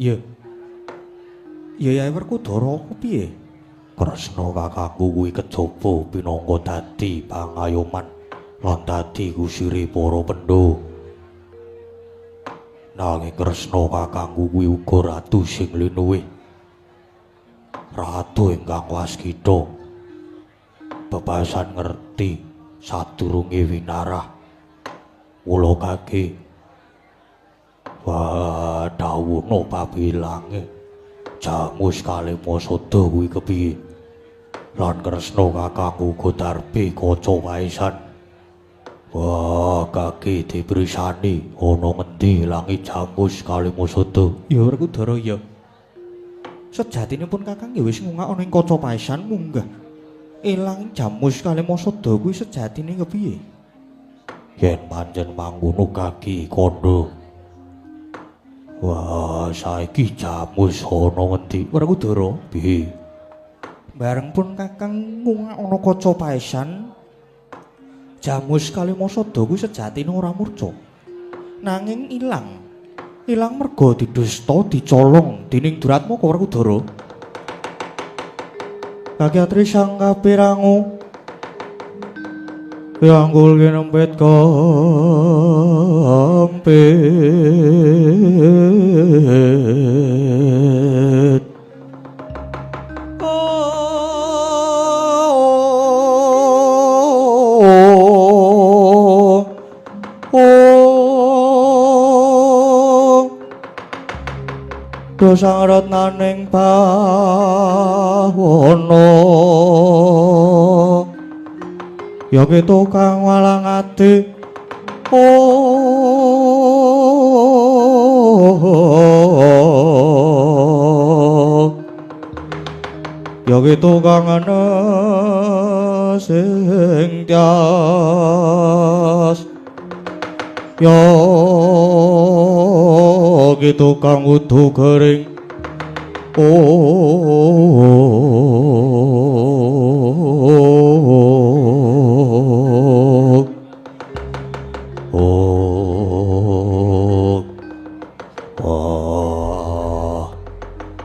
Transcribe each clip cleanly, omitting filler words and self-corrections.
Iya. Iya ya Werkudara piye? Kresna kakangku kuwi kejaba pinangka dadi pangayoman lan dadi kusire para pendho. Nanging Kresna kakangku kuwi uga ratu sing linuwih. Ratu ingkang waskita. Bebasan ngerti sadurunge winarah. Mula kake wah dawuhna pabilange Jamus Kalimasada kuwi kepiye? Lan Kresna kakangku uga darbe kaca waisan. Wah, kake dibrisani ana ngendi langit Jamus Kalimasada? Ya Werkudara ya. Sejatinipun Kakang ya wis ngungak ana ing kaca paesan munggah. Ilang Jamus Kalimasada kuwi sejatine kepiye? Yen pancen mangkono kaki kondo. Wah, saiki Jamus ana ngendi? Werkudara, Piye? bareng pun Kakang ngungak ana kaca paesan, Jamus Kalimasada kuwi sejatine ora murca. Nanging ilang. Ilang merga didusta dicolong dening Duratmaka Werkudara. Kakyatri sang kapirangu Yanggul kinempet kampit Dosang retnaning bawana ya keto kang walang ati ya keto kang ana sing tias ya gitu kang udu kering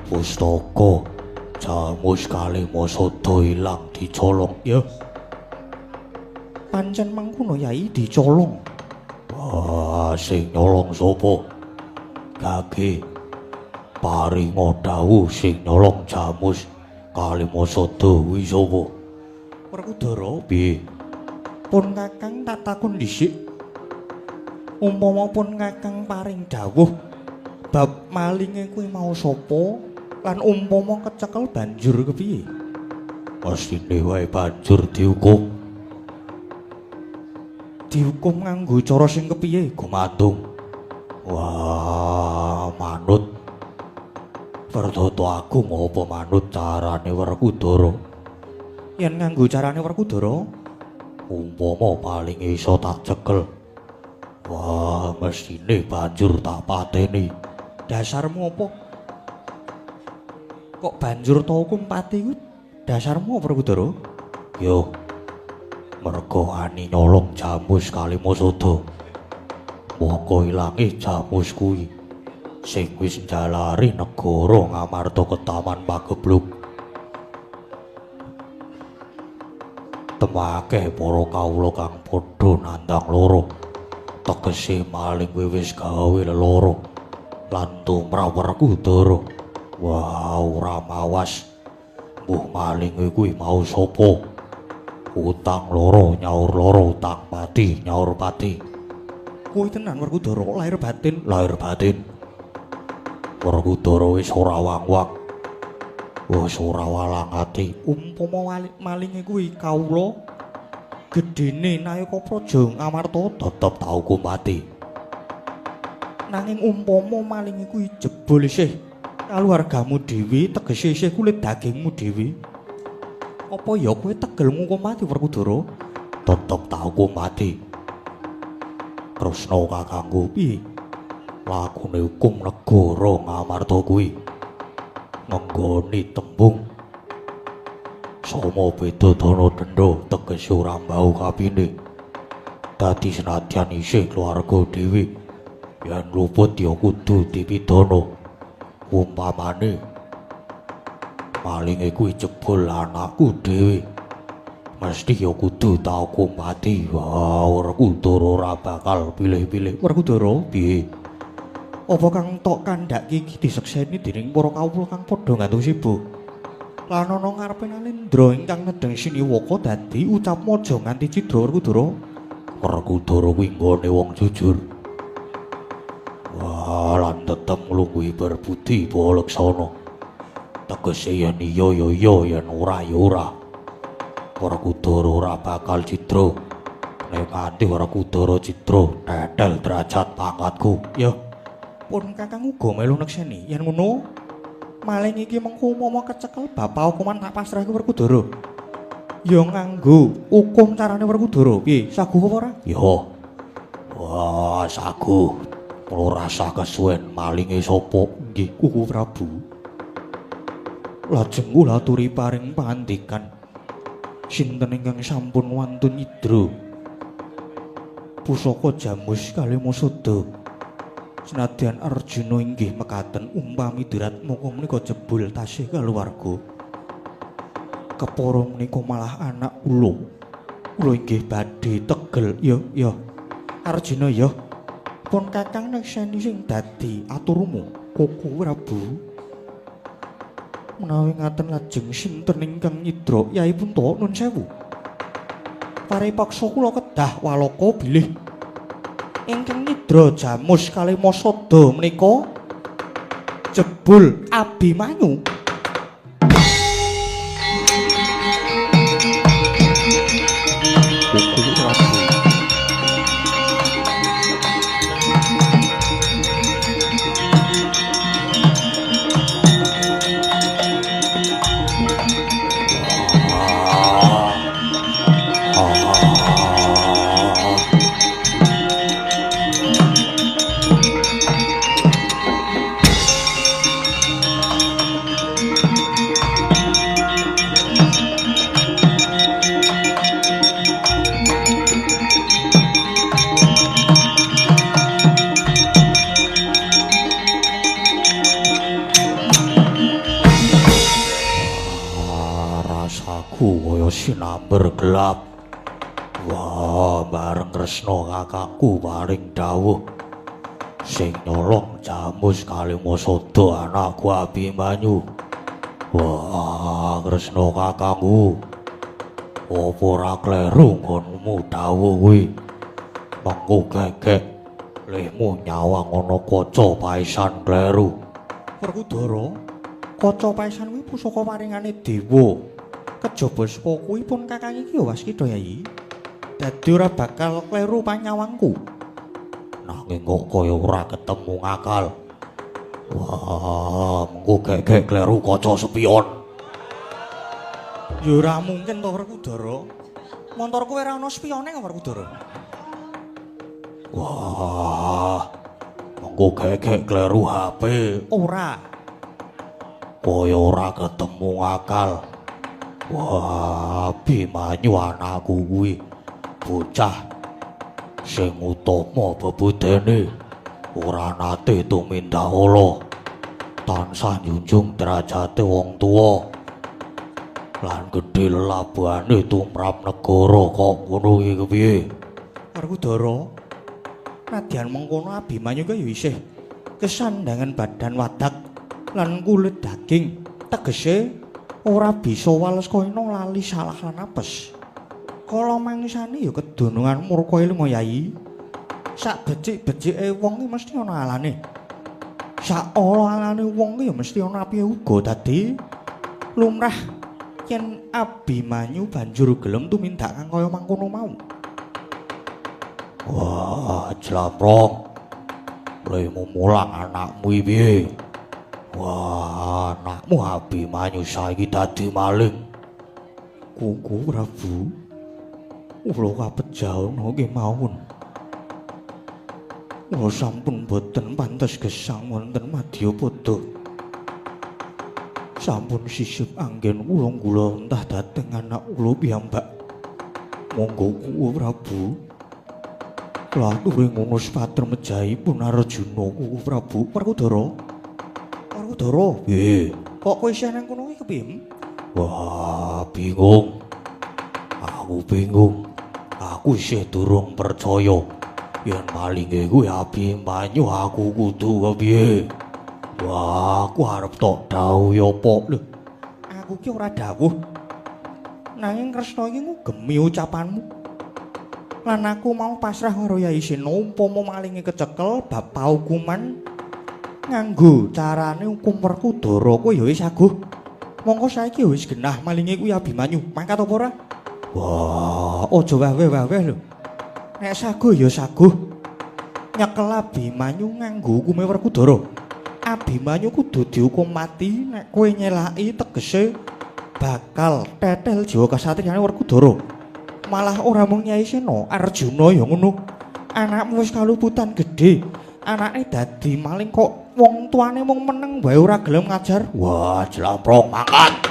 Pustaka Jamus Kalimasada ilang dicolong. ya pancen mangkono Yai dicolong. Wah, sing nyolong sapa? Kake paringa dawuh sing nyolong Jamus Kalimasada kuwi sapa? Werkudara, Piye? pun Kakang tak takon dhisik. Umpama pun Kakang paring dawuh bab malinge kuwi mau sapa lan umpama kecekel banjur kepiye? Mestine wae banjur dihukum. Dihukum nganggo cara sing kepiye? Gumantung. Wah, manut Perdhata Agung apa manut carane Werkudara? Yen nganggo carane Werkudara, Umpama paling iso tak cekel. Wah, mestine banjur tak pateni. dasarmu apa? Kok banjur ta hukum pati kuwi? Dasarmu apa Werkudara? Yo, merga ani nyolong Jamus Kalimasada. Mongko ilange Jamus kuwi sing wis njalari negara ngamarta ketaman pagebluk. Temake para kawula kang padha nandang lara. Tegese maling kuwi wis gawe lelara lan tumrap Werkudara. Wah, ora mawas. Mbuh maling kuwi mau sapa? Utang loro nyaur loro, utang pati nyaur pati. Kuwi tenan Werkudara lahir batin. Lahir batin. Werkudara wis ora wang-wang. Wis ora walang ati. Umpama malinge kuwi kawula gedene Nayaka Praja ngamarta Tetep tak hukum mati. nanging umpama malinge kuwi jebul isih kaluwargamu dhewe tegese isih kulit dagingmu dhewe. Apa ya kowe tegel ngukum mati Werkudara? Tetep tak hukum mati. Kresna kakangku piye? Lakune hukum negara ngamarta kuwi ngenggoni tembung Sama beda dana denda tegese ora mbau kapine. Dadi senadyan isih keluarga dhewe yen luput ya kudu dipidana. umpamane malinge kuwi jebul anakku dhewe mesti ya kudu tau kumpati. Wah, Werkudara ora bakal pilih-pilih. Werkudara, Piye? apa kang tok kandhake iki disekseni dening para kawula kang padha ngantuk sibuk? Lan ana ngarepe Nalendra ingkang nedeng Siniwaka dadi ucapmu aja nganti cidra Werkudara. Werkudara kuwi nggone wong jujur. Wah, lan tetep nglungguhi berbudi balaksana. Tegese yen iya ya iya, yen ora ya ora. Werkudara ora bakal cidra. Nek kanthi Werkudara cidra, tetel derajat pangkatku. Ya, pun kakang uga melu nekseni. Yen ngono, maling iki mengko umpama kecekel bapak hukuman tak pasrahke Werkudara. Ya nganggo hukum carane Werkudara. Piye, saguh apa ora? Ya. Wah, saguh. Ora rasa kesuwen malinge sapa? Nggih, Kuku Prabu. Lajeng kula aturi paring pangandikan. Sinten ingkang sampun wantun nyidra pusaka Jamus Kalimasada. Senadyan Arjuna inggih mekaten umpami dirat moko menika jebul tasih kaluwarga. Kepara menika malah anak kula. Kula inggih badhe tegel. Ya. Arjuna ya. Pun kakang nekseni sing dadi aturmu, Kuku Prabu. Menawi ngaten lajeng sinten ingkang nyidra Yai Punta nun sewu. Paripaksa kula kedah walaka bilih ingkang nyidra Jamus Kalimasada menika jebul Abimanyu. Kuku Prabu. Sinamber gelap. Wah, bareng Kresna kakakku paring dawuh sing nyolong Jamus Kalimasada anakku Abimanyu. Wah, Kresna kakangku, apa ora kleru nggonmu dawuh kuwi? Mengko gegek lehmu nyawang ana kaca paesan kleru. Werkudara, kaca paesan kuwi pusaka paringane dewa. Kejaba saka kuwi pun kakang iki ya waskita Yai. Dadi ora bakal kleru panyawangku. Nanging kok kaya ora ketemu ngakal. Wah, mengko gegek kleru kaca spion. Ya ora mungkin to Werkudara. Montor kowe ora ana spione kok Werkudara. Wah, mengko gegek kleru HP. Ora. Kaya ora ketemu ngakal. Wah, Abimanyu anakku kuwi bocah sing utama bebudene, ora nate tumindak ala, tansah njunjung derajate wong tuwa, lan gedhe lelabane tumrap negara. Kok ngono iki kepiye? Werkudara, nadyan mengkono Abimanyu kaya isih kesandangan badan wadak lan kulit daging, tegese ora bisa walesana lali salah lan apes. Kala mangsane ya kedunungan murka ilmu Yai. Sak becik-becike wong iki mesti ana alane. Sak ala-alane wong iki ya mesti ana apiye uga. Dadi lumrah yen Abimanyu banjur gelem tumindak kang kaya mangkono mau. Wah, Jlamrong, lemu mulang anakmu iki piye? Wah, anakmu Abimanyu saiki dadi maling. Kuku Prabu, kula kapejauna nggih mawon. Kula sampun boten pantes gesang wonten Madyapada. Sampun sisip anggen kula entah dhateng anak kula piyambak. Monggo Kuku Prabu, kula aturing ngono sepater mejahipun Arjuna. Kuku Prabu, Werkudara. Werkudara. Piye? Kok kowe isih nang kono iki kepiye? Wah, bingung. Aku bingung. Aku isih durung percaya yen malinge kuwi Abimanyu aku kudu kepiye. Wah, aku arep tok dawuh ya apa lho. Aku ki ora dawuh. Nanging Kresna iki ngugemi ucapanmu. Lan aku mau pasrah karo Yai Sena umpama malinge kecekel bab paukuman nganggo carane hukum Werkudara kuwi ya wis aguh. Mongko saiki wis genah malinge kuwi Abimanyu. Mangkat apa ora? Wah, aja waweh-waweh lho. Nek saguh ya saguh. Nyekel Abimanyu nganggo hukume Werkudara. Abimanyu kudu dihukum mati nek kowe nyelaki tegese bakal tetel jiwa kasatriyane Werkudara. Malah ora mung Nyai Sena, Arjuna ya ngono. Anakmu wis kaluputan gedhe. Anake dadi maling kok wong tuane mung meneng wae ora gelem ngajar. Wah, jlamprong mangkat.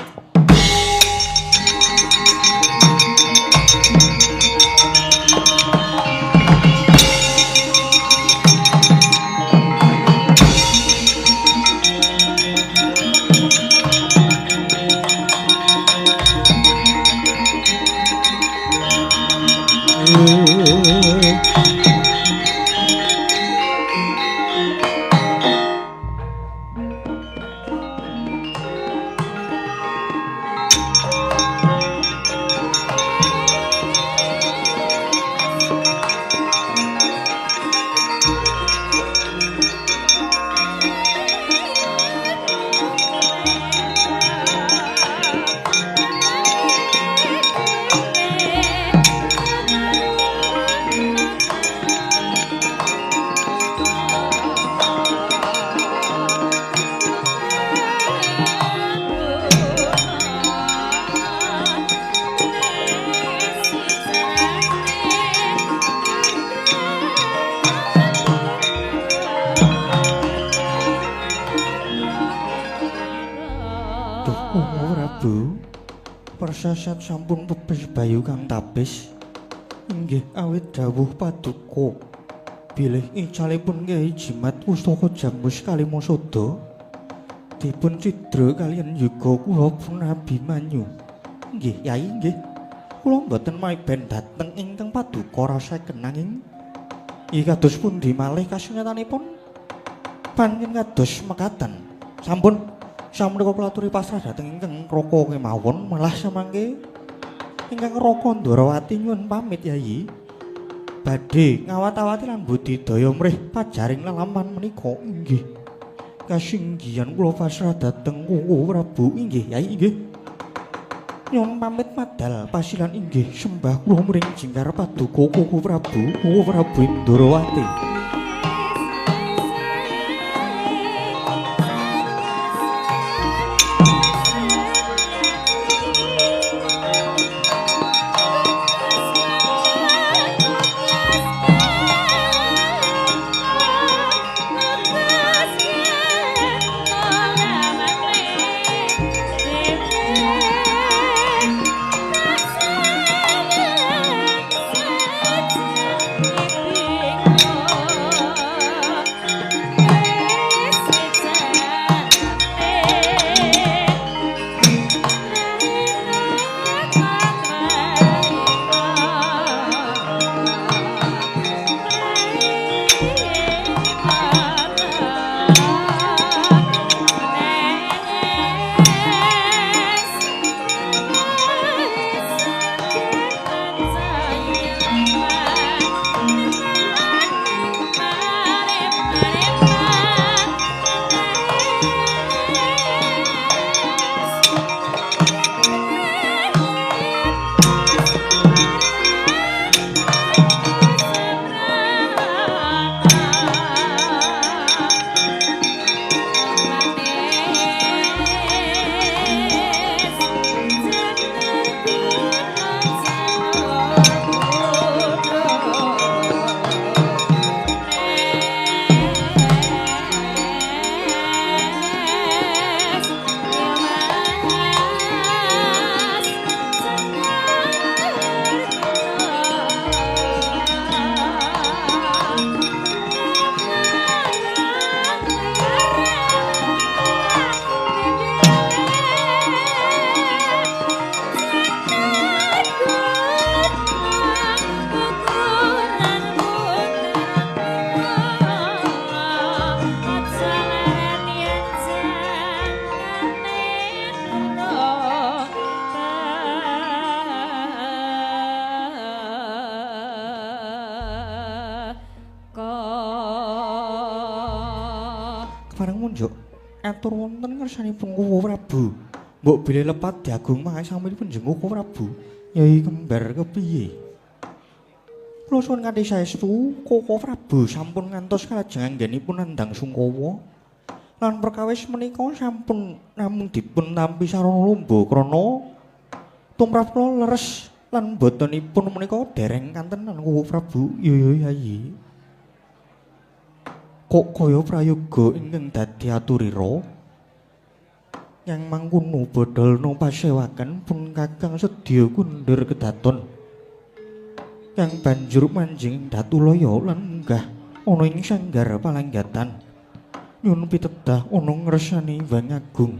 Persasat sampun pepes bayu kang tapis. Inggih awit dawuh paduka bilih icalipun Kyai Jimat Pustaka Jambus Kalimasada dipun cidra kaliyan yuga kula pun Abimanyu. Nggih Yai nggih. Kula mboten maiben dhateng ingkang paduka rasaken nanging iki kados pundi malih kasunyatanipun panjenengan kados mekaten. Sampun kula aturi pasrah dhateng ingkang Raka kemawon malah samangke ingkang Raka Ndarawati nyuwun pamit Yai. Badhe ngawat-awati lan budidaya mrih pajaring lelaman menika inggih. Kasinggihan kula pasrah dhateng Koko Prabu inggih Yai inggih. Nyuwun pamit madal pasilan inggih sembah kula muring jingkar paduka Koko Prabu Ndarawati. njuk atur wonten ngersanipun Kowe Prabu. Mbok bilih lepat diagung mangke sampun jenguk Kowe Prabu. Nyai kembar kepiye? Kula suwun kanthi saestu Kowe Prabu sampun ngantos kalajeng anggenipun nandhang Sungkawa. Lan perkawis menika sampun namung dipun tampi sarana lomba krana tumrap kula leres lan botenipun menika dereng kantenan Kowe Prabu. Ya Yayi. Kok kaya prayoga ingkang dadi aturira yang mangkono bodolna pasewaken pun Kakang sedya kundur kedaton yang banjur manjing Datulaya lan munggah ana ing sanggar palanggatan nyun pitedah ana ngresani Hyang Agung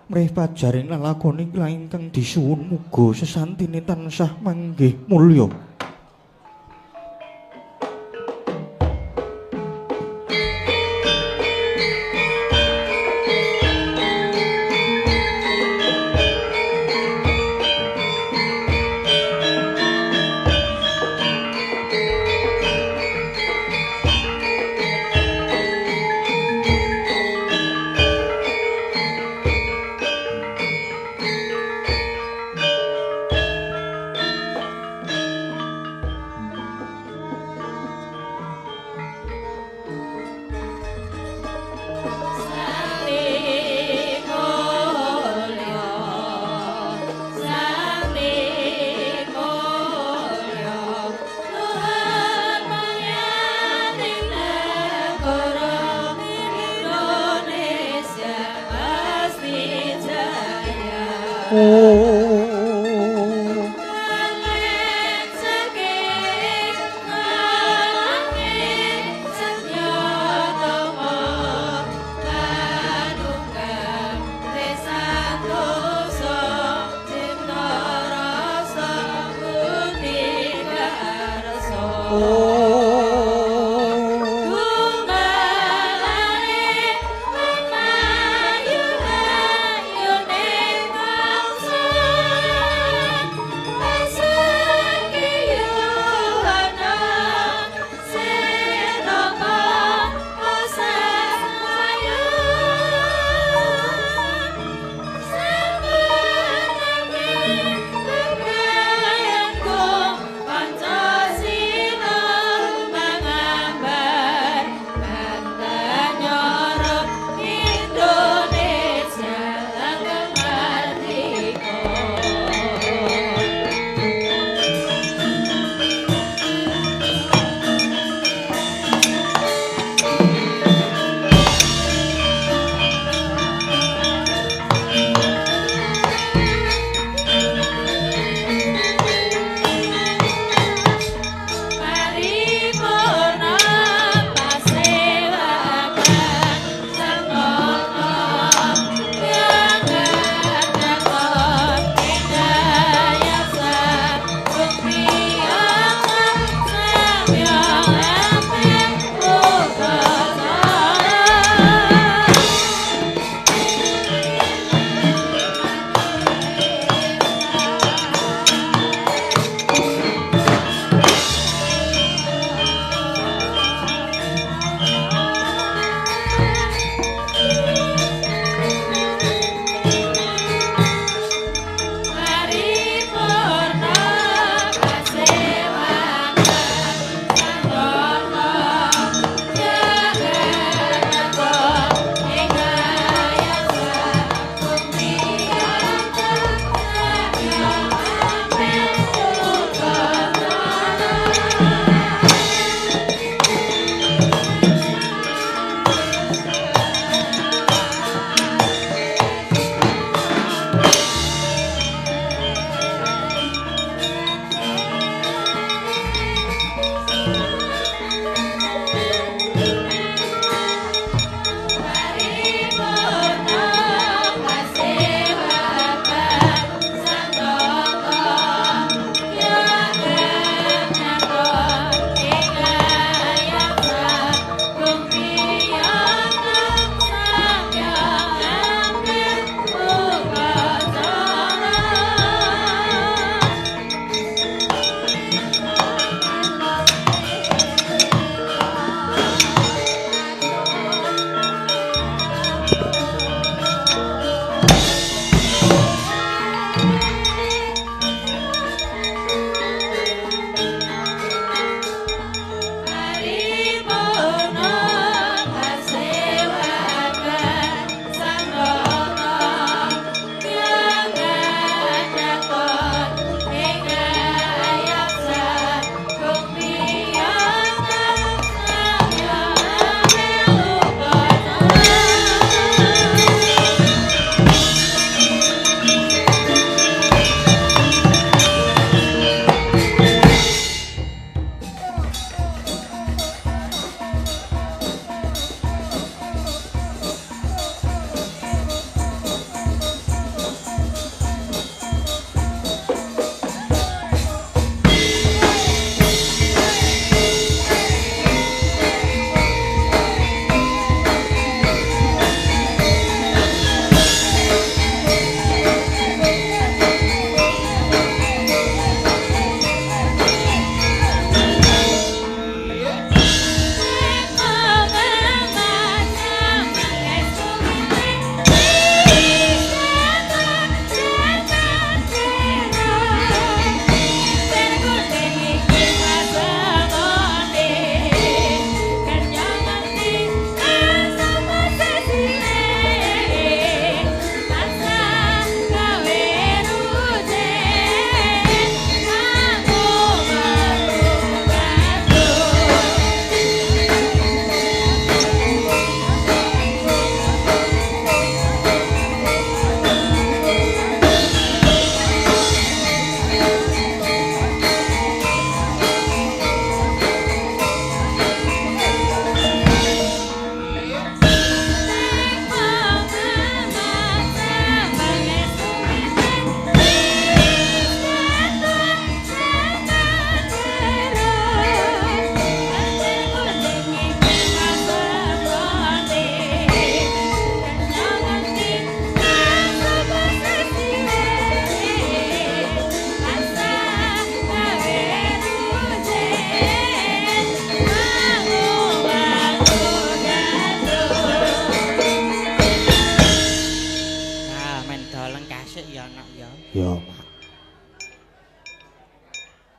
mrih pajaring lelakoning ingkang disuwun muga sesantine tansah manggih mulya.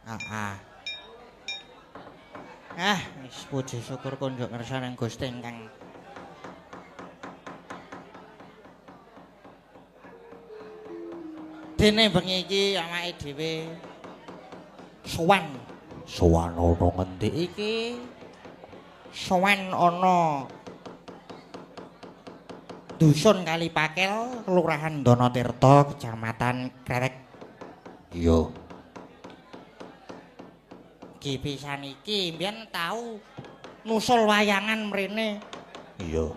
Heeh. Wis puji syukur kunjuk ngersaning Gusti ingkang dene bengi iki awake dhewe sowan ana ngendi iki sowan ana Dusun Kalipakel, Kelurahan Donotirta, Kecamatan Krewek. iya Ki pisan iki mbiyen tau nusul wayangan mrene. iya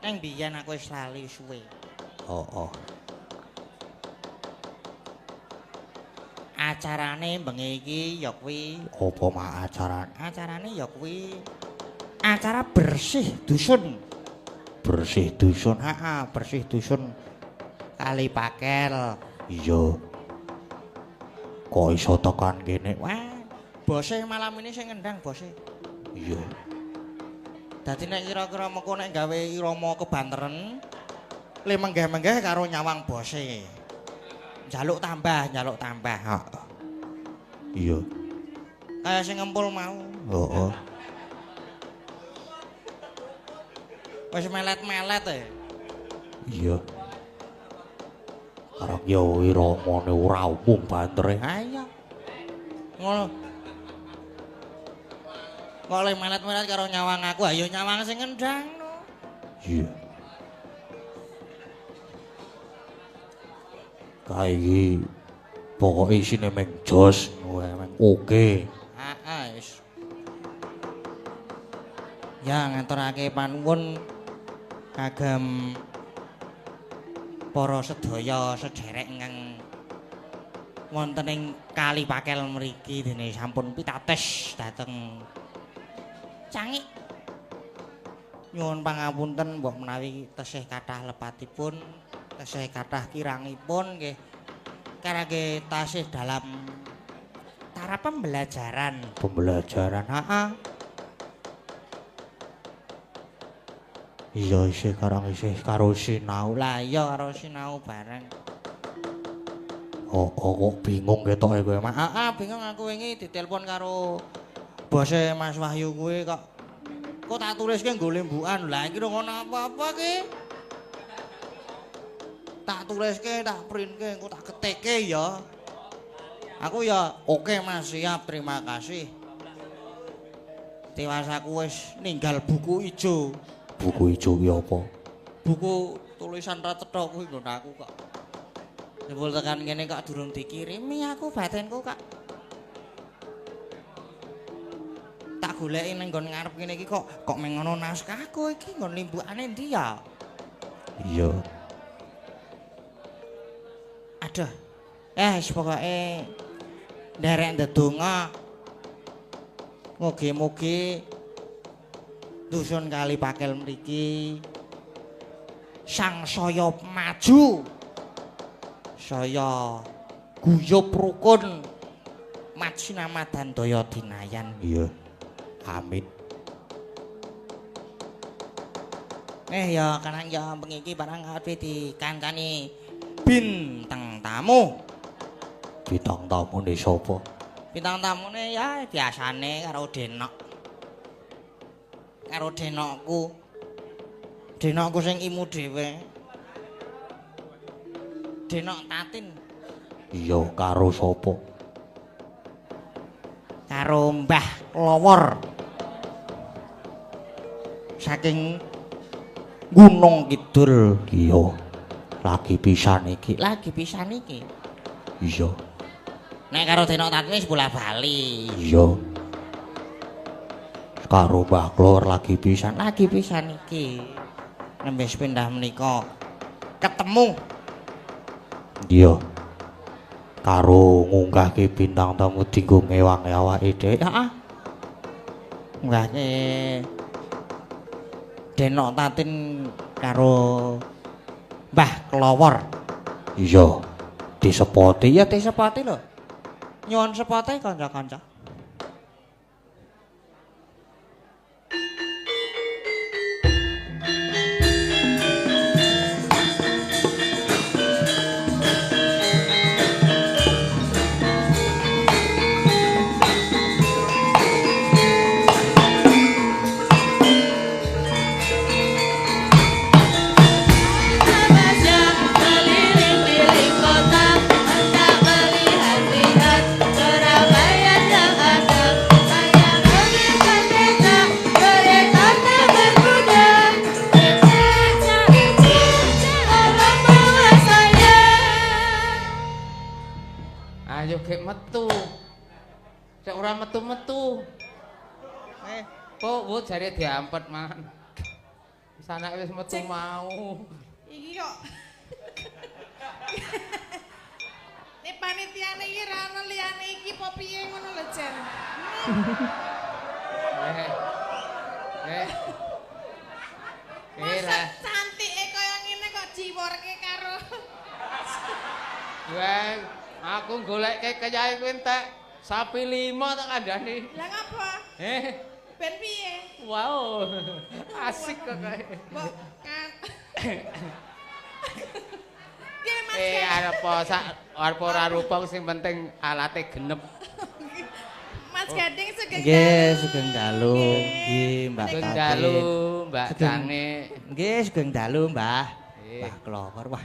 Ning biyen aku wis lali suwe. oh Acarane bengi iki ya kuwi apa mak acarane acarane ya kuwi acara bersih dusun. bersih dusun Heeh, bersih dusun Kalipakel. iya kok iso tekan kene Wah, bose malam ini sing ngendang bose. iya Dadi nek kira-kira mengko nek gawe irama kebanteren le menggah-menggah karo nyawang bose. Njaluk tambah. Heeh. iya Kaya sing ngempul mau. oh Wis melet-melet e. iya arep yo iramane ora umum bantere Ha iya. Ngono. Kok le melet-melet karo nyawang aku, ayo nyawang sing ngendang no. iya kae iki pokoke isine meng jos meng oke Heeh, wis. Ya ngaturake panuwun kagem para sedaya sederek ingkang wonten ing Kalipakel mriki dene sampun pitates dhateng Cangik. Nyuwun pangapunten mbok menawi tesih kathah lepatipun, tesih kathah kirangipun nggih karage tasih dalam taraf pembelajaran. Heeh. iya isih karo sinau Lah iya karo sinau bareng. oh kok bingung ketoke kowe mak Bingung aku wingi ditelepon karo bose Mas Wahyu kuwi kok tak tuliske nggo lembukan. Lah iki ngono apa-apa ki? Tak tuliske, tak printke, engko tak ketike ya. Aku ya oke Mas, siap, terima kasih. Tiwas aku wis ninggal buku ijo. buku ijo ki apa Buku tulisan ra cetha kuwi nggon aku kok. Jebul tekan kene kok durung dikirimi aku batinku kok. Tak goleki ning nggon ngarep kene iki kok meng ngono naskahku iki nggon limbukane ndi ya? iya Aduh. Wis pokoke nderek ndedonga. Mugi-mugi dusun Kalipakel mriki sangsaya maju. Saya guyub rukun mat sinamadan daya dinayan. iya amin Ya kanang ya bengi iki barang ape dikancani bintang tamu. bintang tamune sapa Bintang tamune ya biasane karo Denok. Karo Denokku. Denokku sing imu dhewe. Denok Tatin. iya karo sapa Karo Mbah Lowor. Saking Gunung Kidul. iya lagi pisan iki iya Nek karo Denok Tatin wis bola-bali. iya karo Mbah Klor lagi pisan Iki. Nembes pindah menika ketemu. iya karo ngunggahke bintang tamu dinggo ngewang awake dhewe Heeh. Nggahke Denok Tatin karo Mbah Kelowor. iya disepoti Ya disepati lho. Nyuwun sepote kanca-kanca. metu. Sek ora metu-metu. Bu jare diampet, Man. Wis anake wis metu mau. Iki kok. Nek panitiane iki ra ono liyane iki apa piye ngono lho, Jen. Masa cantike kaya ngene kok diworke karo. Wah, aku goleke keyae kuwi entek sapi 5 tak kandhani. Lah ngapa? Ben piye? Wow. Asik kok kae. Mbok kan. Nggih, Mas. Arep ora rupa sing penting alate genep. Mas Gading sugeng Nggih, dalu. sugeng dalu. Nggih, Mbak Sugeng Tati. dalu, Mbak Sugeng- Tani. Nggih, sugeng dalu, Mbah. Nggih. Mbah Klowor, wah.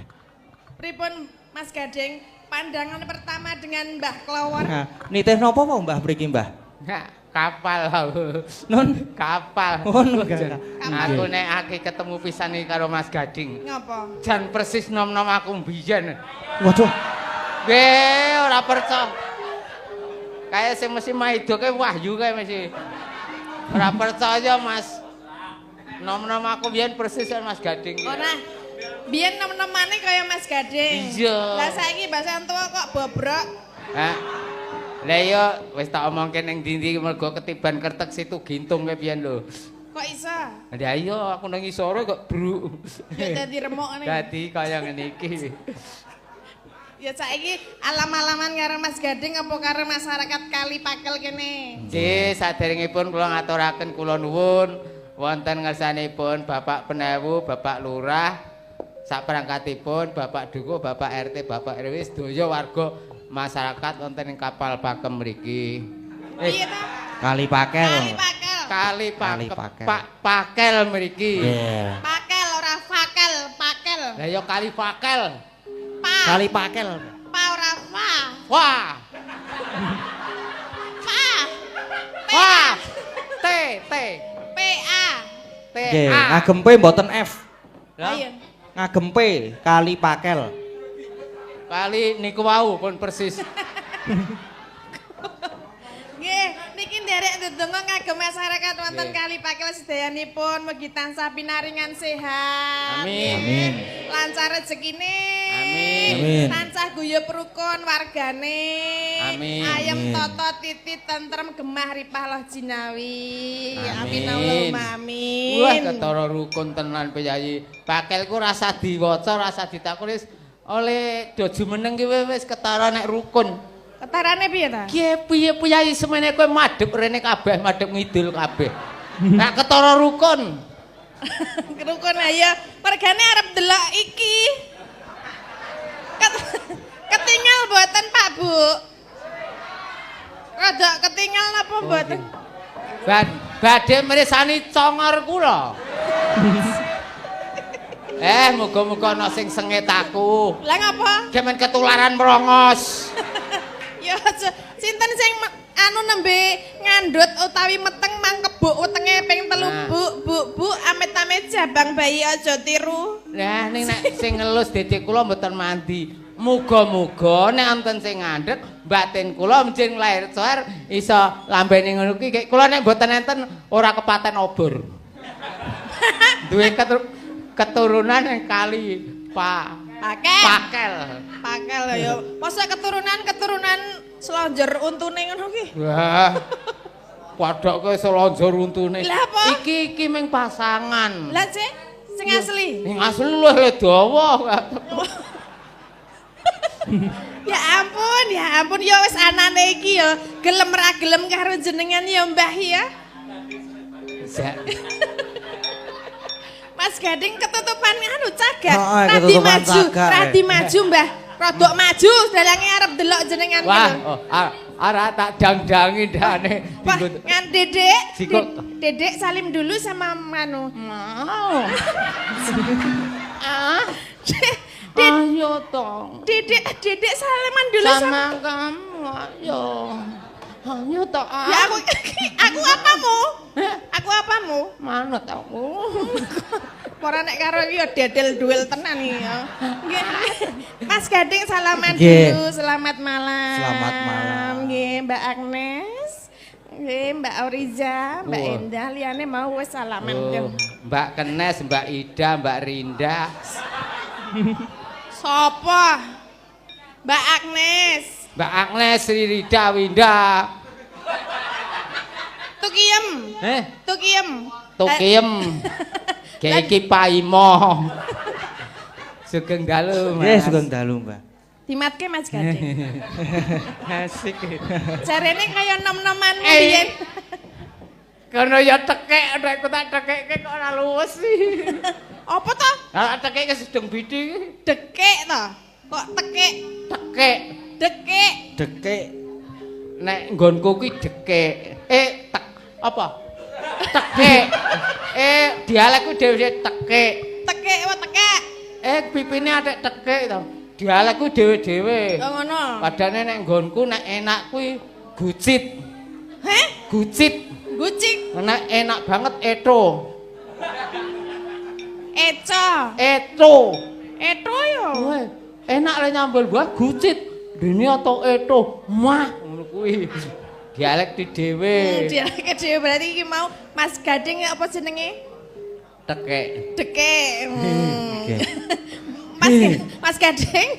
Pripun Mas Gading pandangan pertama dengan Mbah Klowor? Nah, nitih napa po Mbah mriki, Mbah? Nah, kapal aku. Nun, Kapal. Oh, enggak. Aku nek aki ketemu pisan iki karo Mas Gading. Ngapa? Jan persis nom-nom aku mbiyen. waduh. Nggih, ora percaya. Kayak sing mesti maidoke wahyu kae mesti. Ora percaya, Mas. Nom-nom aku biyen persis karo Mas Gading. Ora. Biyen nem-nemane kaya Mas Gading. Iya. Lah saiki basan tua kok bobrok. Hah? Lah iya wis tak omongke ning ndi-ndi mergo ketiban kertek situ gintung kae biyen lho. Kok iso? Lah iya aku nang isore kok bruk. Ya dadi remuk ngene. Dadi kaya ngene iki. Ya saiki alam-alaman karo Mas Gading apa karo masyarakat Kali Pakel kene? Nggih, saderengipun kula ngaturaken kula nuwun wonten ngersanipun Bapak Penewu, Bapak Lurah, saperangkatipun Bapak Dukuh, Bapak RT, Bapak RW sedaya warga masyarakat wonten ing kapal pakem mriki. Piye ta? Kali Pakel. Kali Pakel. Kali Kali pakem Pakel. Pakel mriki. Nggih. Pakel ora fakel, Pakel. Lah ya kali Pakel. Pa. Kali Pakel. Pa ora fa. Wah, Pa. wah. T P A. Nggih, A. ngagem P mboten F. Lah, Ayo. Ngagem P, Kali Pakel. kali niku wau pun persis. Nggih, niki nderek ndedonga kagem masyarakat wonten Nggih. Kali Pakel sedayanipun mugi tansah pinaringan sehat. Amin. Amin. Lancar rezekine. Amin. Amin. Tansah guyub rukun wargane. Amin. Ayem Amin. toto titit tentrem gemah ripah loh jinawi. Amin. Allahumma amin. Wah, ketara rukun tenan Yayi. Pakelku rasa diwaca, rasa ditakoni oleh do jumeneng ki wis ketara nek rukun. Ketarane piye ta? Piye Yayi semene kowe madhep rene kabeh, madhep ngidul kabeh. Nek ketara rukun. Rukun ayo. Mergane arep delok iki. Ketinggal mboten Pak Bu? Rada ketinggal napa mboten? Badhe mirsani congor kula. Muga-muga ana sing sengit aku. Lah ngapa? Gemen ketularan merongos. Ya aja. Sinten sing anu nembe ngandhut utawi meteng mangkebuk wetenge ping 3 Nah. Bu, amit-amit jabang bayi aja tiru. Lah ning nek sing ngelus dedek kula mboten mandi. Muga-muga nek wonten sing ngandhut batin kula menjing lair soer iso lambene ngono ki kula nek mboten enten ora kepaten obor. Duwe keturunan yang kali Pakel. pakel. Ya. Masa keturunan selonjor untune ngono ki? Wah. Padha selonjor untune. Lah apa? Iki ming pasangan. Lah sing asli. Ning asli luwih dawa. Ya ampun ya wis anane iki ya gelem ra gelem karo jenengan ya Mbah ya. Mas Gading ketutupan anu cagak. Heeh, Radi ketutupan maju, cagak, radi maju Mbah. Rodok maju dalange arep delok jenengan. Wah, ara tak dang-dangi dane. Wah, ngan Dedek. Sikut. Dedek salim dulu sama Manu. Mau. Ayo tong. Dedek salaman dulu sama. Sama kamu, ayo. Ayo toh. Ya aku apamu? Aku apamu? Mana tahu? Ora nek karo iki ya dedel duel tenan iki ya. Nggih. Mas Gading salaman Nggih. dulu, selamat malam. Selamat malam. Nggih, Mbak Agnes. Nggih, Mbak Auriza, Mbak Wah. Endah liyane mau wis salaman Oh, yo. Mbak Kenes, Mbak Ida, Mbak Rinda. Sopo? Mbak Agnes. Mbak Agnes, Rida, Winda. Tukiem. Tukiem. Tukiem. Kayak iki Paimo. Sugeng dalu, Mas. Nggih, sugeng dalu, Mbak. Dimatke Mas Gading. Asik. Jarene kaya nom-noman Eh. biyen. Kono ya tekek, nek ku tak tekekke kok ora luwes sih. Apa to? Lah tekekke sedeng bidi. Dekek to. Kok tekek? Tekek. Dekek. Dekek. Nek nggonku kuwi dekek. Apa? Tekek. Dialekku dhewe tekek. Tekek apa tekek? Pipine atek tekek to. Dialekku dhewe-dhewe. Oh ngono. Padane nek nggonku nek enak kuwi gucit. Heh? Gucit. Gucik. Nek enak banget eto. Eco. Eto. Eto yo. Weh, enak le nyambel buah gucit. Dene atau eto. Mah ngono kuwi. Dialek di dhewe. Dia dhewe berarti iki mau Mas Gading apa jenenge? Tekek. Dekek. Oke. Mas Gading.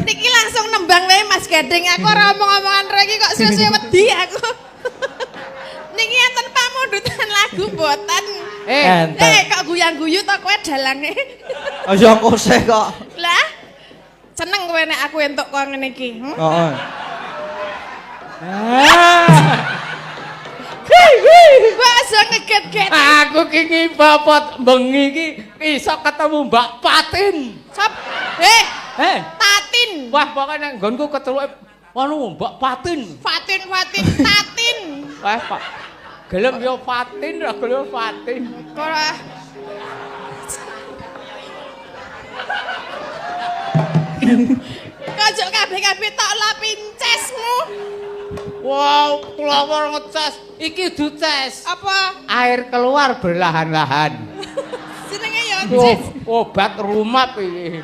Niki langsung nembang wae Mas Gading. Aku ora omong-omongan rek iki kok suwe-suwe wedi aku. Niki enten pamundutan lagu boten. Enten. Kok guyang-guyu to kowe dalange. Aja koseh kok. Lah. Seneng kowe nek aku entuk kok ngene iki. Heeh. Kok aja ngeget-get. Aku ki ngibapot bengi ki iso ketemu Mbak Patin. Sop. Tatin. Wah, pokoke nek nggonku keteluke anu Mbak Patin. Fatin, Tatin. Wah, Pak. Gelem yo Fatin, ora gelem Fatin. Kok Kajok kabeh-kabeh tok lah pincesmu. Wow, kula ora ngecas. Iki duces. Apa? Air keluar berlahan-lahan. Jenenge ya Oh, ces. obat rumap iki.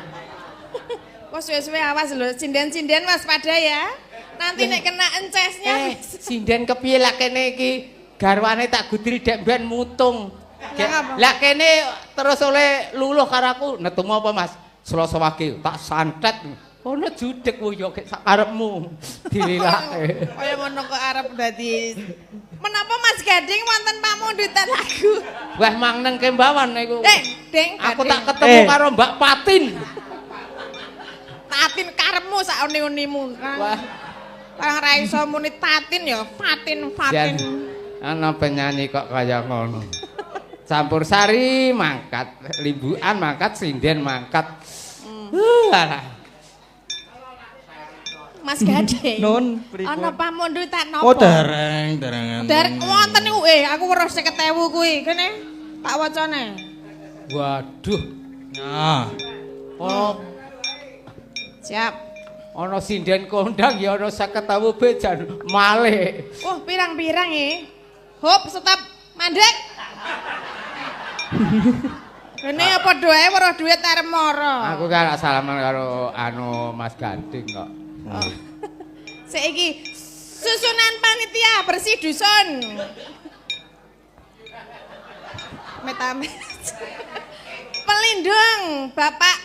Wes suwe-suwe awas lho, sinden-sinden waspada ya. Nanti nek kena encesnya. Sinden kepiye lak kene iki garwane tak gudri dek ben mutung. Lah, apa? Lah kene terus oleh luluh karo aku, netemu apa Mas? Selasa wage tak santet. Ono judeg wo yo sak karepmu. Dililake. Kaya ngono kok arep dadi. Menapa Mas Gading wonten pamundutan lagu? Wah mang neng kembawan niku. Ding, Aku tak Gading. ketemu karo Mbak Patin. Tatin karepmu sak uni-unimu. Wah, Orang ra iso muni Tatin ya, Fatin. jan ana penyanyi kok kaya ngono. Campur sari mangkat, limbukan mangkat, sinden mangkat. Alah. Mas Gading. Nun, pripun? Ana pamundutan napa? Oh, dereng. Derek wonten niku aku weruh 50.000 kuwi. Kene tak wacane. Waduh. Nah, Siap. Ana sinden kondang ya ana 50.000 bejan malih. Pirang-pirang Hop, stop. Mandek. Kene apa doae weruh duit arep moro. Aku kan salaman karo anu Mas Gading kok. Saiki susunan panitia bersih dusun. Metames. Pelindung Bapak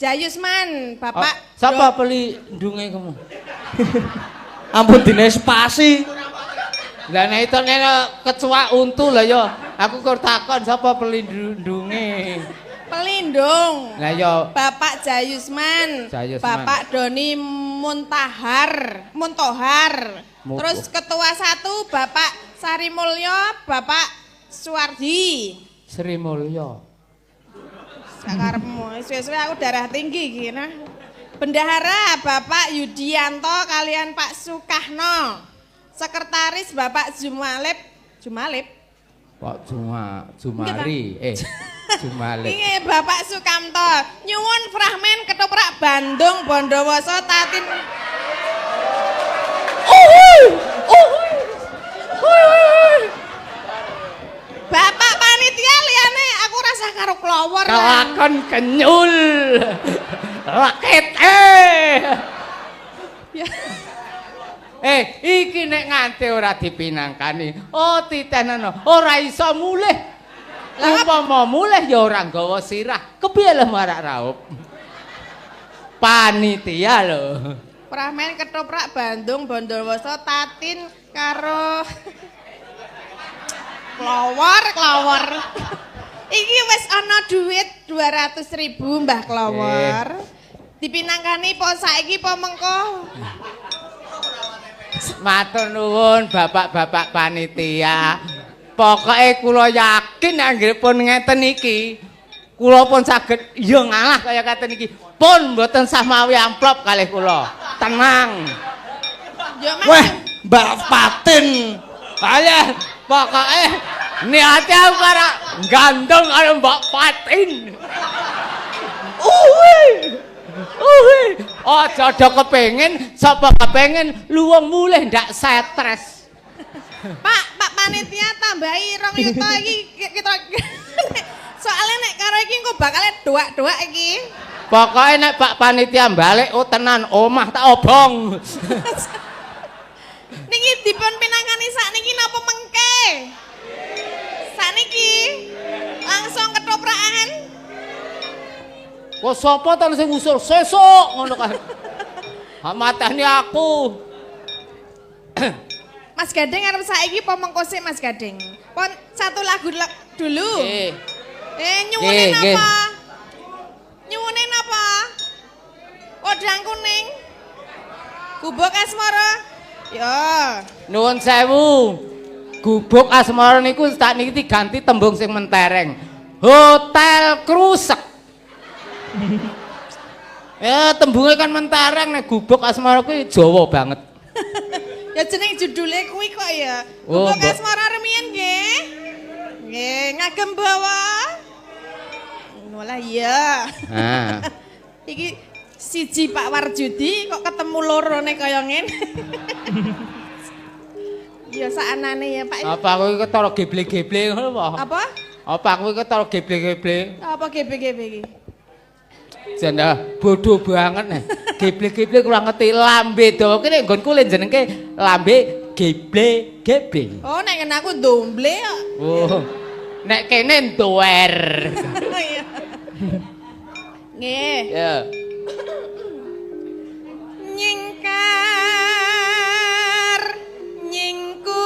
Jayusman, Bapak. Sapa pelindunge kamu? ampun dine spasi. Lah nek itu kecoa untu lah ya. Aku kur takon sapa pelindunge. Pelindung. Lah ya Bapak Jayusman, Jayusman. Bapak Doni Muntohar. Terus ketua 1 Bapak Sari Mulyo, Bapak Suwardi. Sri Mulya. Sakarepmu, suwe-suwe aku darah tinggi iki nah. Bendahara Bapak Yudianto kalian Pak Sukahno. Sekretaris Bapak Jumalip. Pak Jumari. Jumalip. Ini Bapak Sukamto. Nyuwun fragmen ketoprak Bandung Bondowoso Tatin. Bapak panitia liyane aku rasa karo kelawar. Kelakon kenyul. Rakete. Ya. Iki nek nganti ora dipinangkani, oh titeneno, ora iso mulih. Umpama mulih ya ora nggawa sirah. Kepiye lho marak raup? Panitia lho. Pramen ketoprak Bandung Bondowoso Tatin karo Klawor. Iki wis ana duit 200.000 Mbah Klawor. Dipinangkani po saiki po mengko. Matur nuwun bapak-bapak panitia. Pokoke kula yakin anggenipun ngeten iki, kula pun saged ya ngalah kaya katen iki. Pun mboten sah mawi amplop kalih kula. Tenang. Yo Mas. Weh, Mbak Fatin. Ayo, pokoke niate aku karo gandeng karo Mbak Fatin. Aja do kepengin, sapa kepengin luwung mulih ndak stres. Pak panitia tambahi 2 yuta iki kita. Soalnya nek karo iki engko bakal doak-doak iki. Pokoke nek Pak panitia balik tenan omah tak obong. Niki dipun pinangkani sakniki napa mengke? Sakniki langsung ketoprakan. Kok sapa ta sing usul sesuk ngono kan. Ha mateni aku. Mas Gading arep saiki apa mengko sik Mas Gading? Pon satu lagu dulu. Nyuwunin apa? Nyuwunin apa? Odang kuning. Gubuk asmara. Ya. Nuwun sewu. Gubuk asmara niku tak niki diganti tembung sing mentereng. Hotel Krusek. Ya tembunge kan mentereng nek gubuk asmara kuwi Jawa banget. Ya jeneng judule kuwi kok ya. Oh, Gubuk asmara remiyen nggih. Nggih, ngagem bawa. Ngolah iya. Nah. Iki siji Pak Warjudi kok ketemu lorone kaya ngene. Ya sakanane ya Pak. Apa kowe ketara geble-geble ngono apa? Apa? Apa kowe ketara geble-geble? Apa GB iki? Janda bodoh banget nih. Geble-geble kurang ngerti lambe dawa kene nggonku le jenenge lambe geble-geble. Oh nek kena aku domble kok. Oh. Nek kene ndower. Iya. Nggih. Ya. Nyingkar nyingkur.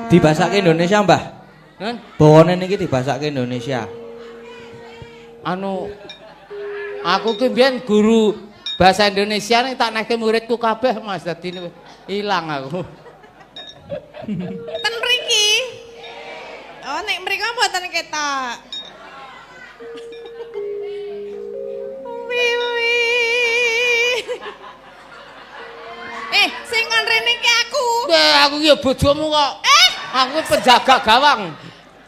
Dibasake Indonesia, Mbah. Kan? Bawane niki dibasake Indonesia. Anu aku ki mbiyen guru bahasa Indonesia ning tak neke muridku kabeh Mas dadi ilang aku. Ten mriki. Oh nek mriko mboten ketok. Wiwi. Sing kon rene ki aku. Aku ki ya bojomu kok. Aku penjaga gawang.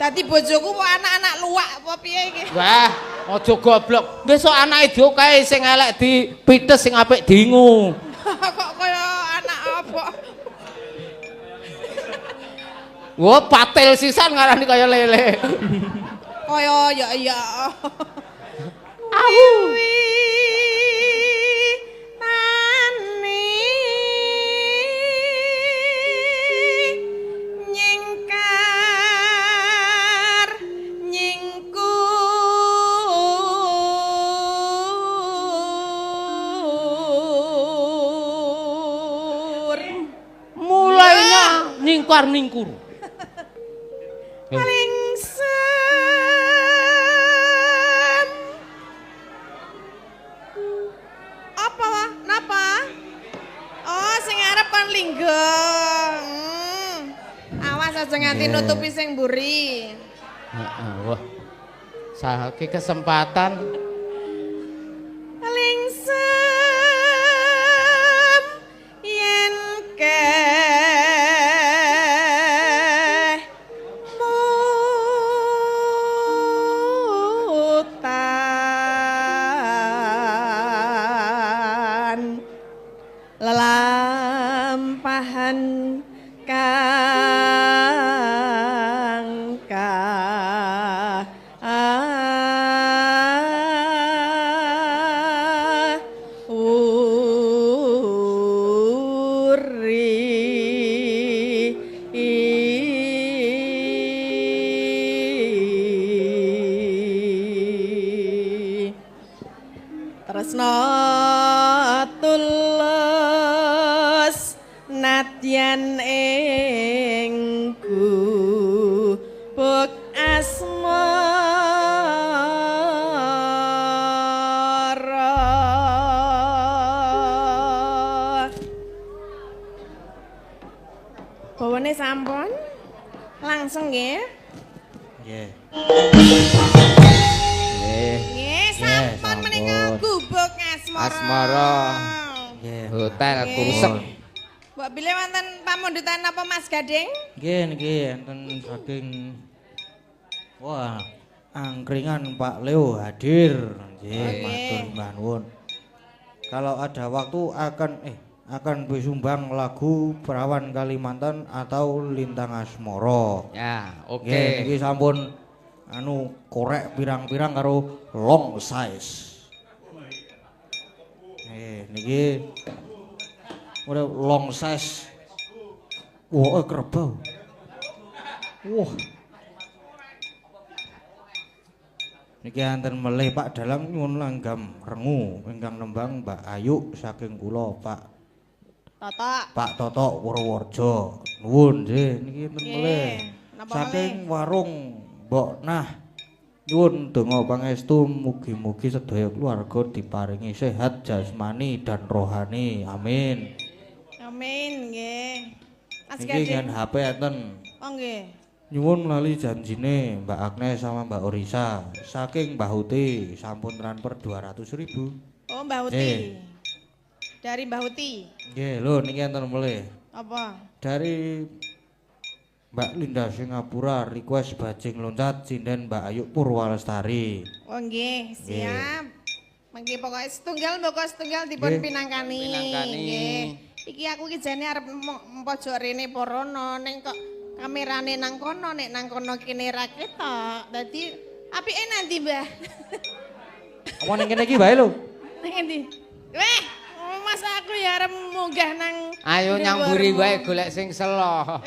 Dadi bojoku kok anak-anak luwak apa piye iki? Wah, aja goblok. Besok anake diokae sing elek dipites sing apik dingu. Kok kaya anak apa? Wah, patil sisan ngarani kaya lele. Kaya ya. Aku nyingkar nyingkur mulainya ningkar-ningkur. paling apa wah? Napa? Oh, sing arep kon linggo. Awas aja nganti nutupi sing mburi. Heeh, wah. Saiki kesempatan Paling yen mutan tresna tulus nadyan ing gubuk asmara. Bawane sampun langsung nggih. Nggih. Nggih, sampun menika gubuk asmara. Asmara. Nggih. Hotel Kursek. Mbok bilih wonten pamundutan apa Mas Gading? Nggih niki enten saking wah angkringan Pak Leo hadir. Nggih, matur mbah nuwun. Kalau ada waktu akan bersumbang lagu Perawan Kalimantan atau Lintang Asmara. Ya, oke. Nggih, niki sampun korek pirang-pirang karo long size. Niki udah long size. Wah, kerbau. Wah. Niki anten melih Pak Dalang nyuwun langgam rengu ingkang nembang Mbak Ayu saking kula Pak Toto Purworejo. Nuwun nggih niki enten melih. Saking warung Mbok Nah. Nyuwun donga pangestu mugi-mugi sedaya keluarga diparingi sehat jasmani dan rohani. Amin. Amin nggih. Mas Niki Gading. ngen HP enten. Oh nggih. Nyuwun lali janjine Mbak Agnes sama Mbak Orisa saking Mbah Uti sampun transfer 200.000. Oh Mbah Uti. Dari Mbah Uti. Nggih, lho niki enten melih. Apa? Dari Mbak Linda Singapura request bajing loncat sinden Mbak Ayu Purwalestari. Oh nggih, siap. Mangke pokoke setunggal mboko setunggal dipun Nggih. pinangkani. Nggih. Iki aku iki jane arep pojok rene porono ning kok kamerane nang kono nek nang kono kene ra ketok. Dadi apike nanti, Mbah. Apa ning kene iki bae lho. Ning endi? Weh, Mas aku ya arep munggah nang Ayo nyamburi wae golek sing selo.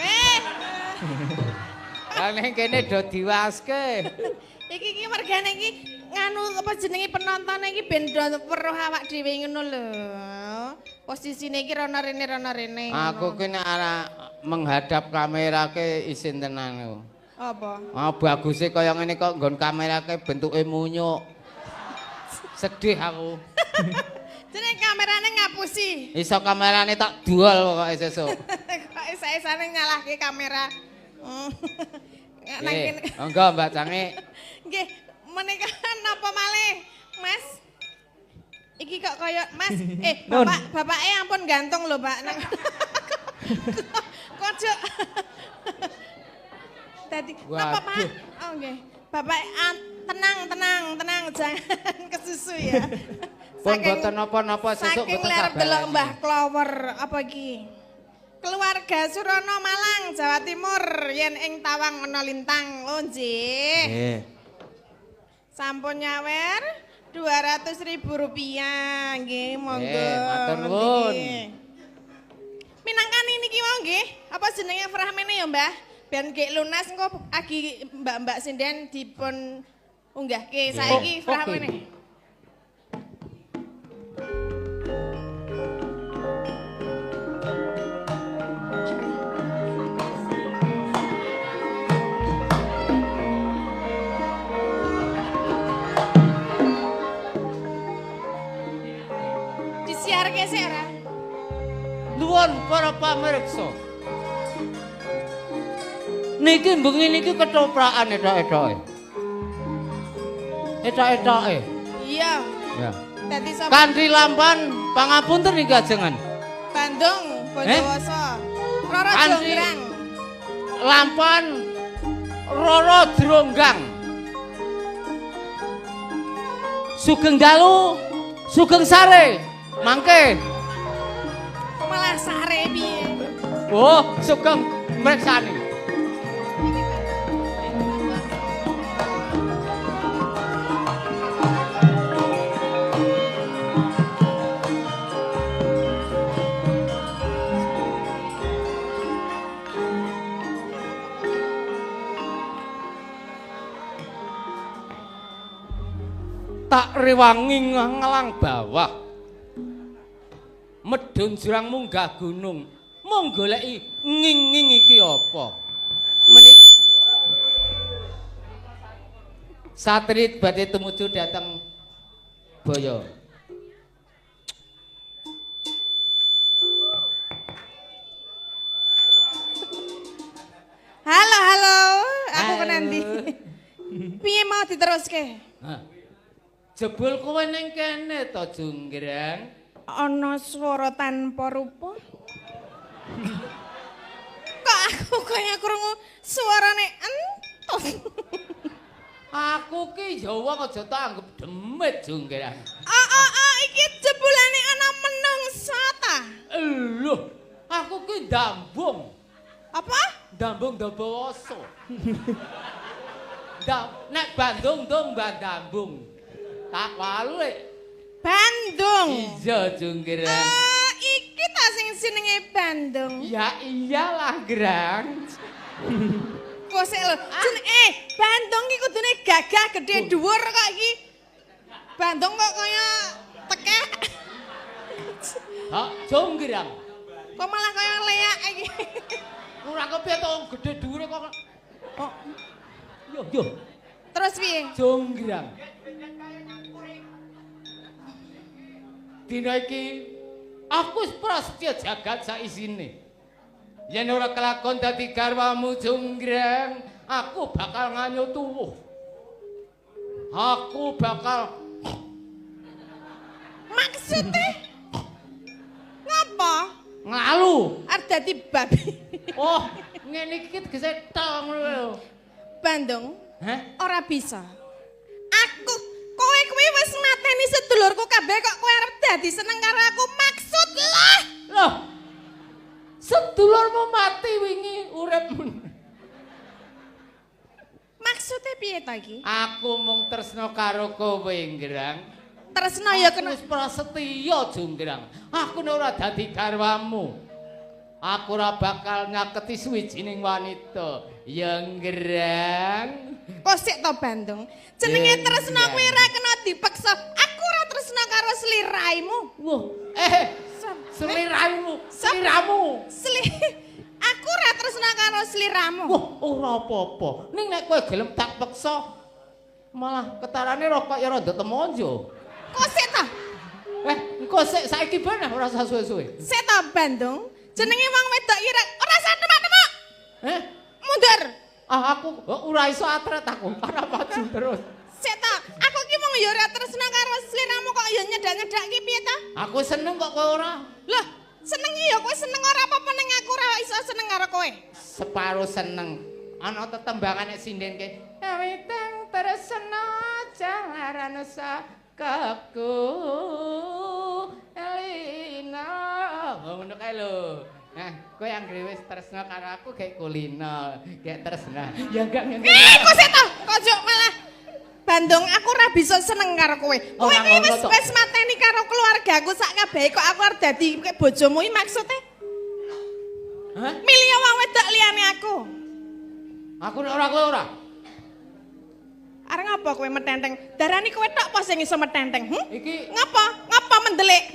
Lah ning kene do diwaske. Iki mergane iki nganu apa jenenge penonton iki ben do weruh awak dhewe ngono lho. Posisine iki rono rene. Aku ki nek arek menghadap kamera ke isin tenan lho. Apa? Baguse kaya ngene kok nggon kamera ke bentuke munyuk. Sedih aku. Jeneng kamerane ngapusi. Iso kamerane tak dual pokoke sesuk. Kok esane nyalahke kamera. Nang kene. Monggo Mbak Cange. Nggih, menika napa malih, Mas? Iki kok kaya Mas, bapake ampun gantung lho, Pak. Kocok. Dadi napa, Pak? Oh nggih. Bapak tenang, jangan kesusu ya. Pun boten napa-napa sesuk Saking boten lerep sabar. delok Mbah Klower apa iki? Keluarga Surono Malang, Jawa Timur, yen ing Tawang ana lintang. Oh nggih. Nggih. Sampun nyawer Rp200.000 nggih, monggo. matur nuwun. Minangkani niki wae nggih. Apa jenenge fragmene ya, Mbah? Ben gek lunas engko agi mbak-mbak sinden dipun unggahke saiki fragmene. Disiarke sik ora? Nuwun para pamirsa. Niki bengi niki ketoprakan etok-etoke. Etok-etoke. Iya. Ya. Dadi sapa? Kanthi lampan pangapunten niki ajengan. Bandung, Bondowoso. Roro Kanthi Jonggrang. lampan Roro Dronggang. Sugeng dalu, sugeng sare. Mangke. Malah sare piye? Oh, sugeng mreksani. tak rewangi ngalang bawah. Medun jurang munggah gunung. Mung goleki nging-nging iki apa? Menik Satrit badhe tumuju dhateng Baya. Halo, halo. Aku kenandi. Piye mau diteruske? Hah. Jebul kowe ning kene to, Junggrang? Ana swara tanpa rupa? Kok aku kaya krungu suarane entus. Aku ki ya wong aja tak anggap demit, Junggrang. Iki jebulane ana menungsa ta? Lho, aku ki ndambung. Apa? Ndambung Dabawoso. Nek Bandung dong Bandambung. Tak walu lek. Bandung. Iya, Junggrang. Iki ta sing jenenge Bandung. Ya iyalah, Grang. Kok sik lho. Bandung ki kudune gagah gede dhuwur kok iki. Bandung kok kaya tekek. Hah, Junggrang. Kok malah kaya leak iki. Ora kepiye to gede dhuwure kok. Oh, Yo. terus piye? Junggrang. Dina iki aku wis prasetya jagat sak isine. Yen ora kelakon dadi garwamu, Junggrang, aku bakal nganyo tuwuh. Aku bakal Maksudnya? Ngapa? ngalu. Arep dadi babi. Oh, ngene iki tegese tong lho. Bandung, Hah? ora bisa. Kowe kuwi wis mateni sedulurku kabeh kok kowe arep dadi seneng karo aku. Maksud lah. Loh. Sedulurmu mati wingi urip. Maksudnya piye ta iki? Aku mung tresna karo kowe, Grang. Tresna ya kena. Wis prasetya, Junggrang. Aku nek ora dadi garwamu, aku ora bakal nyaketi suwijining wanita. Ya, Grang. Kok sik to Bandung? Jenenge tresna kuwi ora kena dipaksa. Aku ora tresna karo sliraimu. Wah, seliramu. Aku ora tresna karo sliramu. Wah, ora apa-apa. Ning nek kowe gelem tak peksa, malah ketarane rok kaya rada temonjo. Kok sik to? Engko sik saiki ben ora usah suwe-suwe. Sik to Bandung? Jenenge wong wedok iki ora usah temak-temak. Mundur. Aku ora iso atret aku, ora maju terus. Sik to, aku ki mung ya ora tresna karo sliramu kok ya nyedak-nyedak ki piye to? Aku seneng kok kowe ora. Lah, seneng ya kowe seneng ora apa-apa ning aku ora iso seneng karo kowe. Separo seneng. Ana tetembangan nek sindenke. Awiteng tresna jalaran sakaku. Elina. Ngono kae lho. Nah, kowe anggere wis tresna karo aku gek kulino, gek tresna. Ya enggak ngene. Kok sik to? Kok juk malah Bandung aku ora bisa seneng karo kowe. Kowe iki wis mateni karo keluargaku sak kabehe kok aku arep dadi bojomu iki maksude? Hah? Milih wong wedok liyane aku. Aku nek ora kowe ora. Arep ngapa kowe metenteng? Darani kowe tok apa sing iso metenteng? Iki Ngapa? Ngapa mendelik?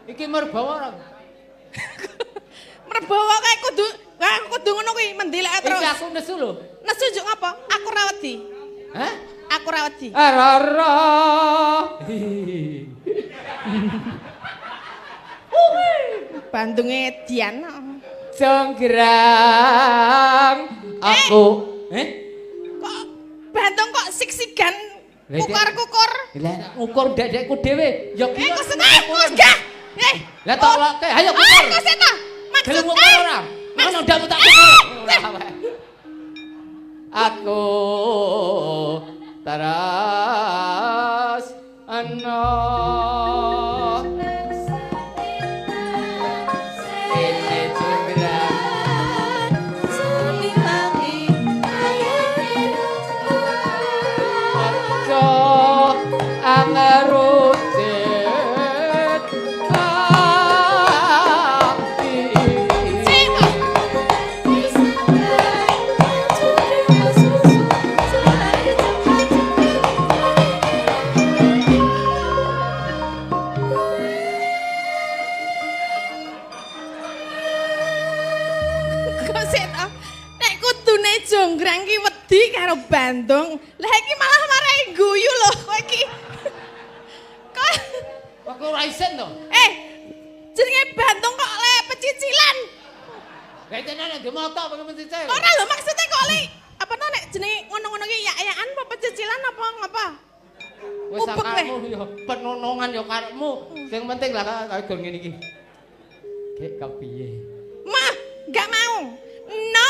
iki merbawa ora. Merbawa kae kudu ngono kuwi mendelik terus. Iki aku nesu lho. Nesu juk ngapa? Aku ra wedi. Hah? Aku ra wedi. Rara. Bandunge Dian. Junggrang. Aku. Kok Bandung kok siksigan kukur-kukur. Lah ngukur dedekku dhewe. Ya ki. Kok seneng gak? Lah tolak ayo kukur. Kok seta? Gelem ngukur ora? Ngono ndamu tak kukur. Aku taras ana Bandung. Lah iki malah marai guyu lho kowe iki. Kok ora isen to? Jenenge Bandung kok le pecicilan. Lah tenan di moto apa mencicil? Ora lho maksudnya kok le apa to nek jenenge ngono-ngono iki yak-yakan apa pecicilan apa ngapa? Wis sakarmu yo penunungan yo karepmu. Sing penting lah kaya ngene iki. Gek kepiye? Mah, gak mau. No.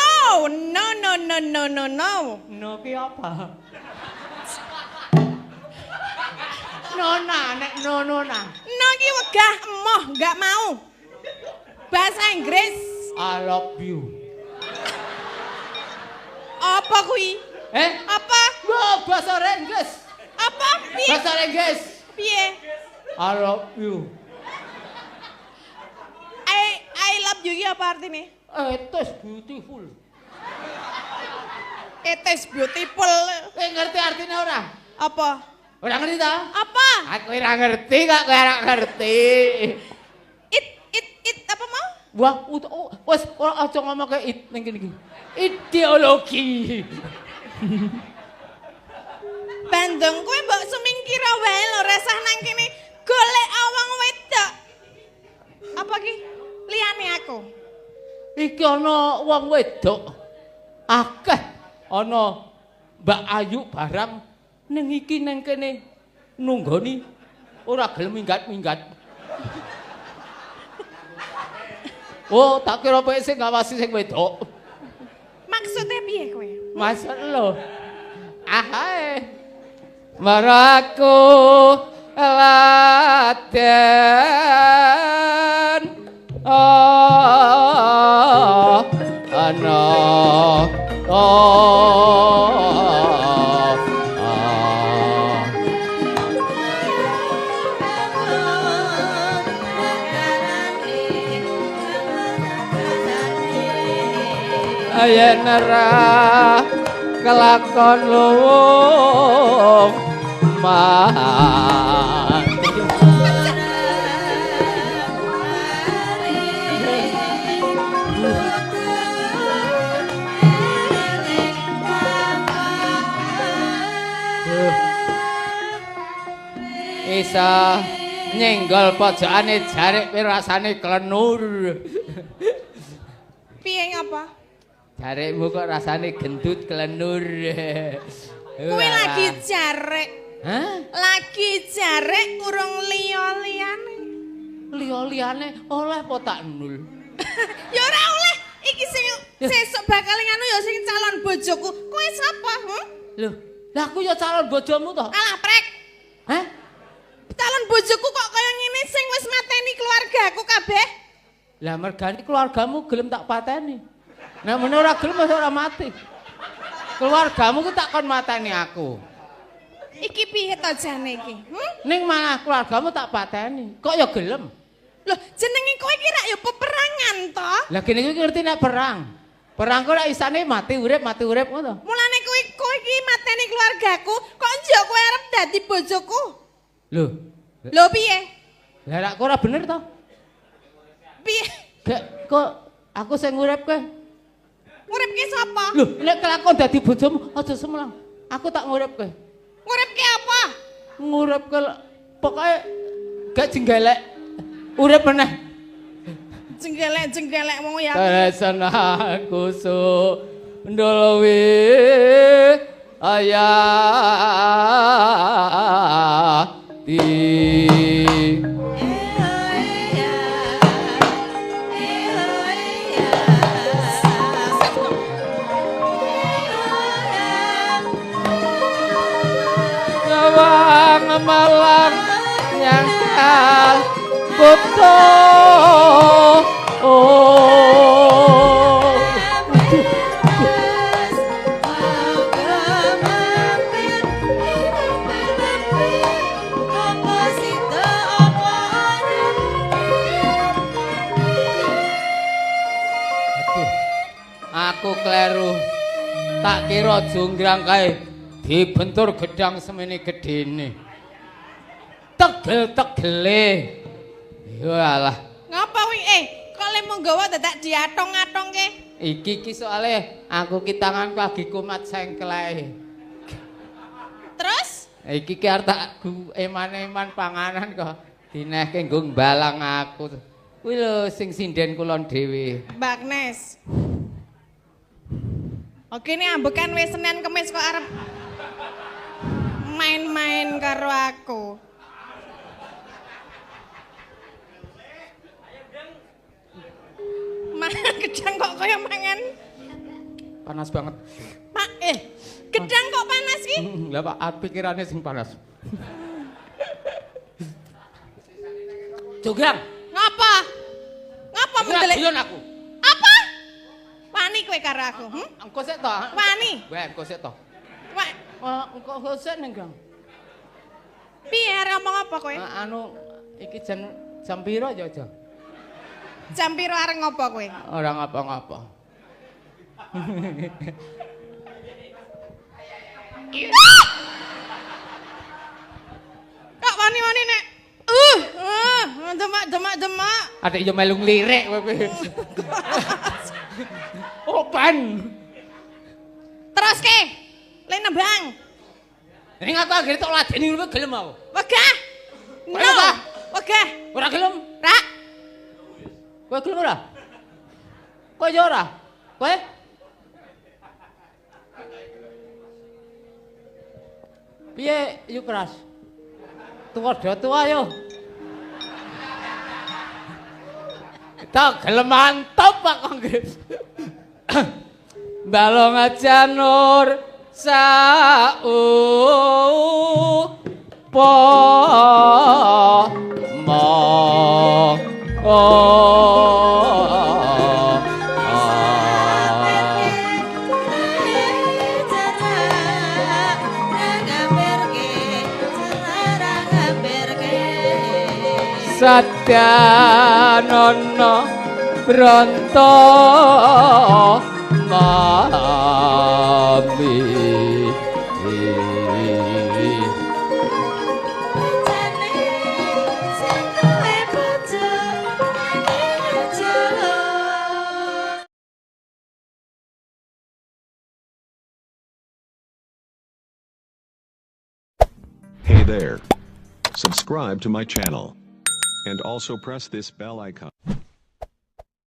No ki apa? Nona, nek nona. No ki wegah emoh, gak mau. Bahasa Inggris. I love you. Apa kuwi? Apa? Wah, bahasa Inggris. Apa? Piye? Bahasa Inggris. Piye? I love you. I love you apa artinya? It is beautiful. It is beautiful. Ngerti artinya ora? Apa? Ora ngerti ta? Apa? Aku ora ngerti kok kowe ora ngerti. It apa mau? Wah, wes ora aja ngomong kayak it ning kene iki. Ideologi. Bandung kowe mbok sumingkira wae lho resah nang kene golek awang wedok. Apa ki? Liyane aku. Iki ana wong wedok. Akeh ana Mbak Ayu barang ning iki ning kene nunggoni ora gelem minggat-minggat. Oh, tak kira kowe sing ngawasi sing wedok. Maksudnya piye kowe? Maksud lo. Ahae. Maraku laden. Oh, ana. Ayen ora kelakon luwung mati. Isa nyenggol pojokane jarik rasane klenur. Piye ngapa? Jarikmu kok rasane gendut klenur. Kowe lagi jarek. Hah? Lagi jarek urung liya-liyane. Liya-liyane oleh apa tak nul? Ya ora oleh. Iki sing sesuk bakal nganu ya sing calon bojoku. Kowe sapa? Loh, lah aku ya calon bojomu toh. Alah prek. Hah? Calon bojoku kok kaya ngene sing wis mateni keluargaku kabeh. Lah mergane keluargamu gelem tak pateni. Nek men ora gelem ora mati. Keluargamu ku tak kon mateni aku. Iki piye to jane iki? Ning malah keluargamu tak pateni. Kok ya gelem? Loh, jenenge kowe iki rak ya peperangan to? Lah kene iki ngerti nek perang. Perang kok ora isane mati urip ngono. Mulane kowe iki mateni keluargaku, kok njok kowe arep dadi bojoku? Loh. Lho piye? Lah rak ora bener to? Piye? Gek kok aku sing urip kowe. Nguripke sapa? Loh, nek kelakon dadi bojomu aja semelang. Aku tak nguripke. Nguripke apa? Nguripke pokoke gak jenggelek. Urip meneh. Jenggelek mau ya. Teresen aku ndolwi ayah di malam nyangkal butuh aku kleru tak kira jonggrang kae dibentur gedang semene gedene. Tegel-tegele. Walah. Ngapa wi kok le mung gawa dadak diatong-atongke? Iki soalé aku ki tanganku lagi kumat sengkleh. Iki ki arep tak eman-eman panganan kok dinehke nggo mbalang aku. Kuwi lho sing sinden kula dhewe. Mbak Agnes. Oke ini ambekan wis Senin Kemis kok arep main-main karo aku. Mangan gedang kok kaya mangan. Panas banget. Pak, gedang kok panas ki? Lah Pak, pikirane sing panas. Jogang. Ngapa? Ngapa mendelik? Guyon aku. Apa? Wani kowe karo aku? Engko sik to. Wani. Weh, engko sik to. Wah, Engko sik ning Gang. piye arep ngomong apa kowe? Anu iki jam piro ya, Jo? Jam piro arep ngopo kowe? Ora ngapa-ngapa. Kok wani-wani nek demak. Adik yo melu nglirik kowe. Open. Terus ke? Le nembang. Ning aku anggere tok ladeni ngono gelem aku. Wegah. Kowe No. apa? Wegah. Ora gelem. Ra. Kowe gelem ora? Kowe yo ora? Kowe? Piye yuk keras? Tua yo. Tak gelem mantap Pak Kongres. Balong aja nur sau po mo Satyanono Bronto Mami Hey there. Subscribe to my channel. And also press this bell icon.